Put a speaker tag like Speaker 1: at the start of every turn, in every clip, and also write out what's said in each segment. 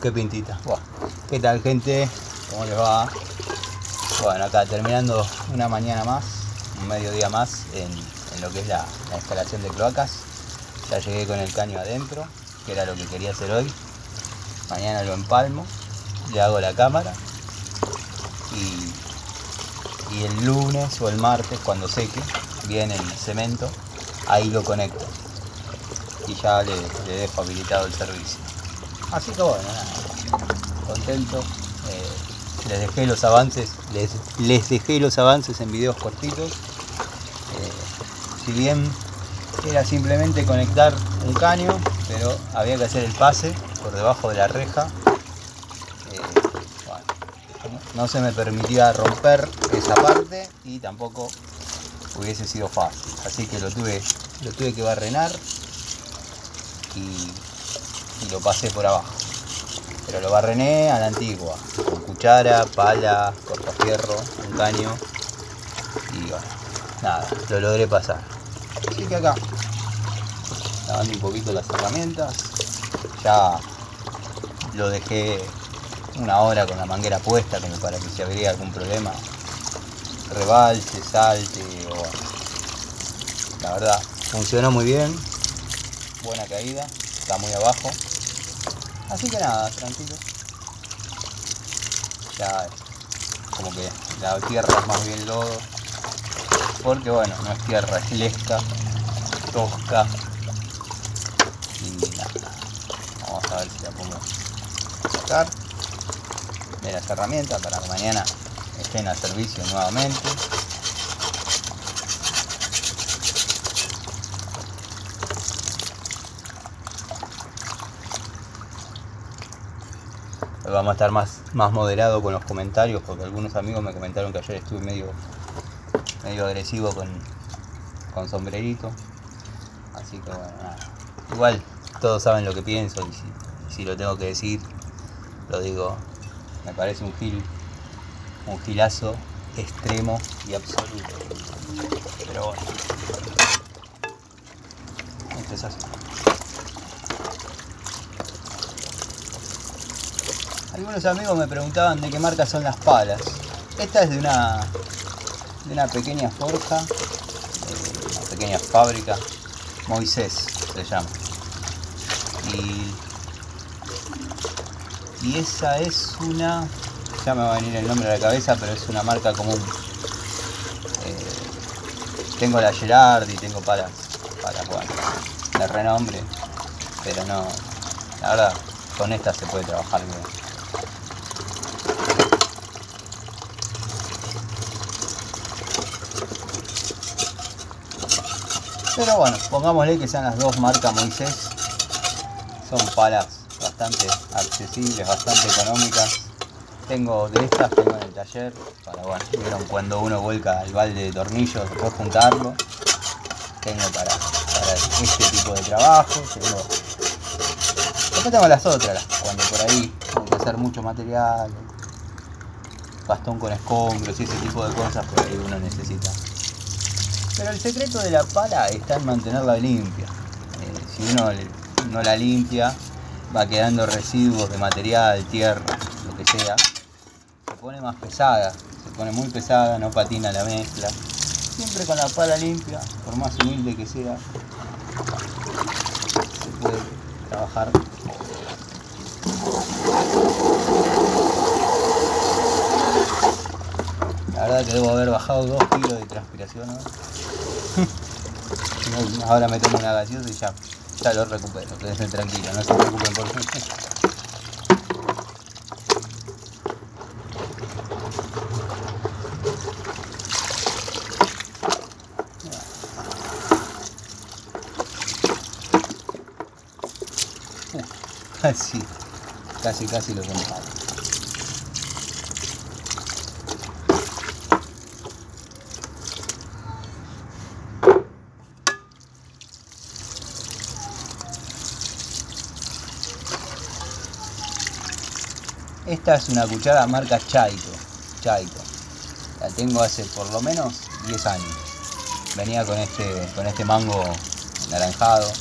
Speaker 1: Qué pintita. Buah. ¿Qué tal, gente? ¿Cómo les va? Bueno, acá terminando una mañana más, un mediodía más en lo que es la instalación de cloacas. Ya llegué con el caño adentro, que era lo que quería hacer hoy. Mañana lo empalmo, le hago la cámara y el lunes o el martes, cuando seque bien el cemento, ahí lo conecto y ya le dejo habilitado el servicio. Así que bueno, nada, contento. Les dejé los avances, les dejé los avances en videos cortitos. Si bien era simplemente conectar un caño, pero había que hacer el pase por debajo de la reja. Bueno, no se me permitía romper esa parte y tampoco hubiese sido fácil, así que lo tuve que barrenar y lo pasé por abajo, pero lo barrené a la antigua, con cuchara, pala, cortafierro, un caño, y bueno, nada, lo logré pasar. Así que acá, lavando un poquito las herramientas, ya lo dejé una hora con la manguera puesta, como para que si habría algún problema, rebalse, salte, o... La verdad, funcionó muy bien, buena caída, está muy abajo, así que nada, tranquilo. Ya como que la tierra es más bien lodo, porque bueno, no es tierra, es lesca, tosca, y nada, vamos a ver si la pongo a sacar de las herramientas para que mañana estén a servicio nuevamente. Hoy vamos a estar más moderado con los comentarios, porque algunos amigos me comentaron que ayer estuve medio agresivo con sombrerito, así que bueno, nada. Igual todos saben lo que pienso, y si lo tengo que decir, lo digo. Me parece un gilazo extremo y absoluto, pero bueno, esto es así. Algunos amigos me preguntaban de qué marca son las palas. Esta es de una pequeña forja, una pequeña fábrica, Moisés se llama, y esa es una, ya me va a venir el nombre a la cabeza, pero es una marca común. Tengo la Gerard y tengo palas bueno, de renombre, pero no, la verdad, con esta se puede trabajar bien. Pero bueno, pongámosle que sean las dos marcas Moisés. Son palas bastante accesibles, bastante económicas. Tengo de estas, tengo en el taller, para, bueno, vieron cuando uno vuelca el balde de tornillos, después juntarlo. Tengo para este tipo de trabajo. Después tengo las otras, cuando por ahí hay que hacer mucho material, bastón con escombros y ese tipo de cosas, por ahí uno necesita. Pero el secreto de la pala está en mantenerla limpia. Si uno no la limpia, va quedando residuos de material, tierra, lo que sea. Se pone más pesada, se pone muy pesada, no patina la mezcla. Siempre con la pala limpia, por más humilde que sea, se puede trabajar. La verdad que debo haber bajado 2 kilos de transpiración, ¿no? Ahora me tomo una gaseosa y ya lo recupero, quédense tranquilos, no se preocupen por mí. Casi lo comparo. Esta es una cuchara marca Chaito. La tengo hace por lo menos 10 años. Venía con este mango naranjado,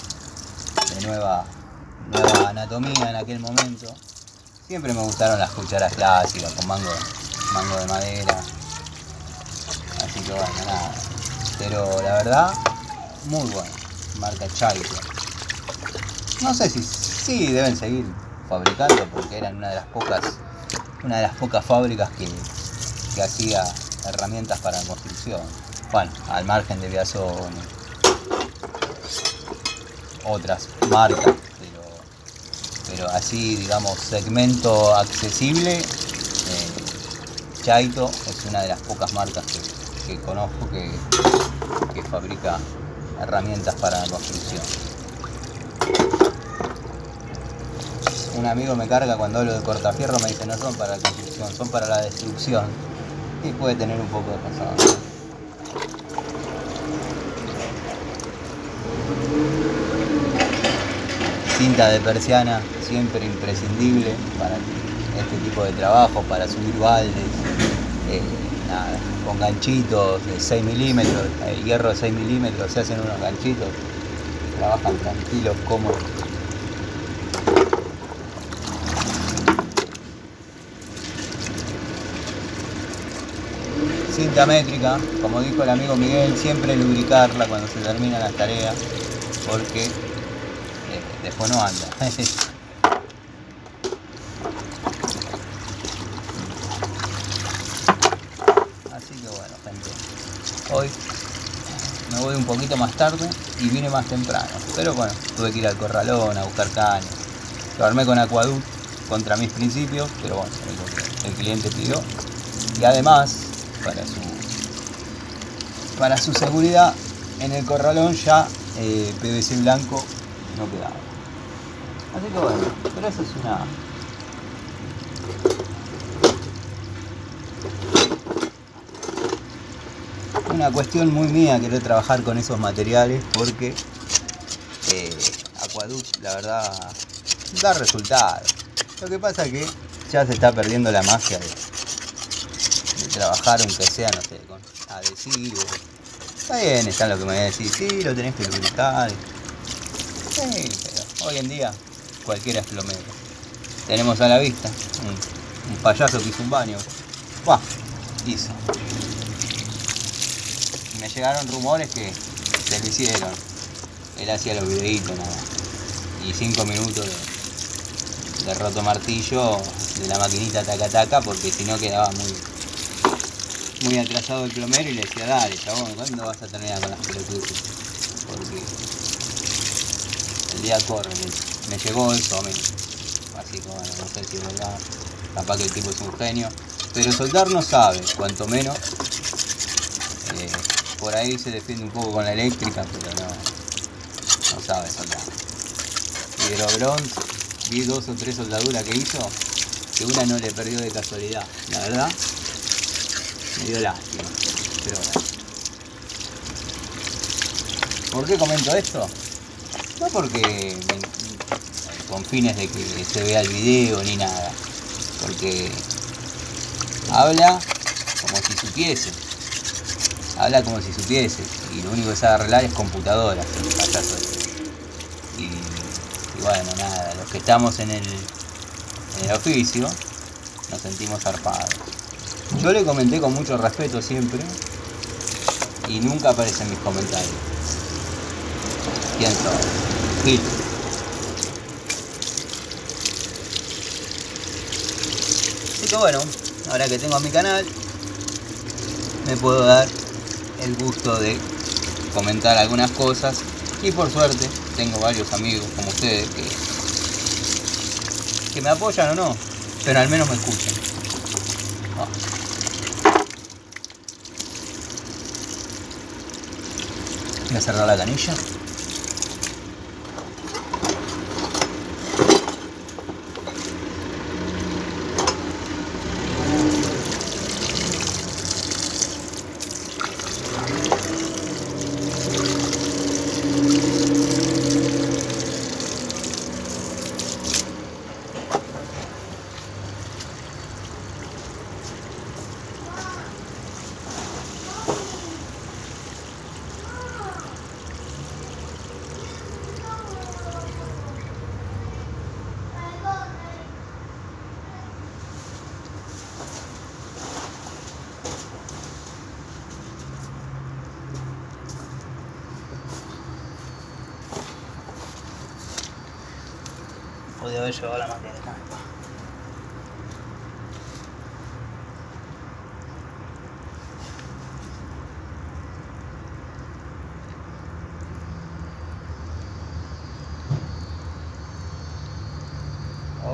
Speaker 1: de nueva anatomía en aquel momento. Siempre me gustaron las cucharas clásicas con mango de madera. Así que bueno, nada. Pero la verdad, muy bueno. Marca Chaito. No sé si sí deben seguir fabricando porque eran una de las pocas fábricas que hacía herramientas para construcción. Bueno, al margen de Biasone, otras marcas, pero así, digamos, segmento accesible, Chaito es una de las pocas marcas que conozco que fabrica herramientas para la construcción. Un amigo me carga cuando hablo de cortafierro, me dice no son para la construcción, son para la destrucción. Y puede tener un poco de razón. Cinta de persiana, siempre imprescindible para este tipo de trabajo, para subir baldes, nada, con ganchitos de 6 milímetros, el hierro de 6 milímetros, se hacen unos ganchitos, trabajan tranquilos, cómodos. Cinta métrica, como dijo el amigo Miguel, siempre lubricarla cuando se terminan las tareas, porque después no anda. Así que bueno, gente, hoy me voy un poquito más tarde y vine más temprano, pero bueno, tuve que ir al corralón a buscar caña. Lo armé con Aquaduct contra mis principios, pero bueno, es lo que el cliente pidió. Y además, para su seguridad, en el corralón ya PVC blanco no quedaba. Así que bueno, pero eso es una cuestión muy mía, querer trabajar con esos materiales, porque Aquaduct, la verdad, da resultado. Lo que pasa es que ya se está perdiendo la magia de trabajar, aunque sea, no sé, con adhesivo. Está bien, está lo que me voy a decir, sí, lo tenés que lubricar. Sí, pero hoy en día cualquiera es plomero. Tenemos a la vista un payaso que hizo un baño. ¡Buah! Hizo. Me llegaron rumores que se lo hicieron. Él hacía los videitos nada más. Y 5 minutos de roto martillo de la maquinita taca porque si no quedaba muy atrasado el plomero y le decía, dale chabón, ¿cuándo vas a terminar con las pelotudes? Porque el día corre, me llegó eso a mí. Así que bueno, no sé si es verdad, capaz que el tipo es un genio, pero soldar no sabe, cuanto menos. Por ahí se defiende un poco con la eléctrica, pero no sabe soldar. Hidrobronce, vi 2 o 3 soldaduras que hizo, que una no le perdió de casualidad, la verdad. Me dio lástima, pero bueno. ¿Por qué comento esto? No porque con fines de que se vea el video ni nada, porque habla como si supiese, y lo único que sabe arreglar es computadora, y bueno, nada, los que estamos en el oficio nos sentimos zarpados. Yo le comenté con mucho respeto siempre y nunca aparece en mis comentarios. ¿Quién sabe? Gil. Así que bueno, ahora que tengo mi canal, me puedo dar el gusto de comentar algunas cosas y por suerte tengo varios amigos como ustedes que me apoyan o no, pero al menos me escuchan. Voy a cerrar la canilla. podía haber llevado la maqueta.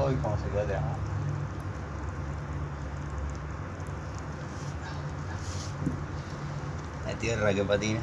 Speaker 1: Uy, cómo se quedó atrás. La tierra que patina.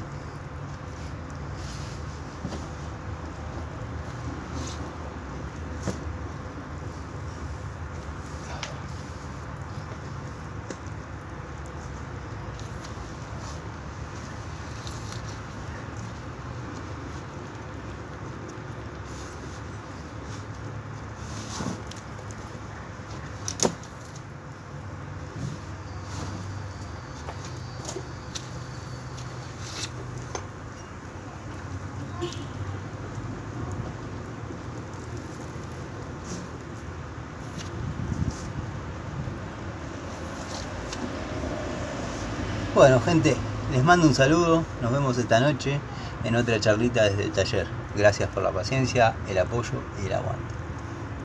Speaker 1: Bueno, gente, les mando un saludo, nos vemos esta noche en otra charlita desde el taller. Gracias por la paciencia, el apoyo y el aguante.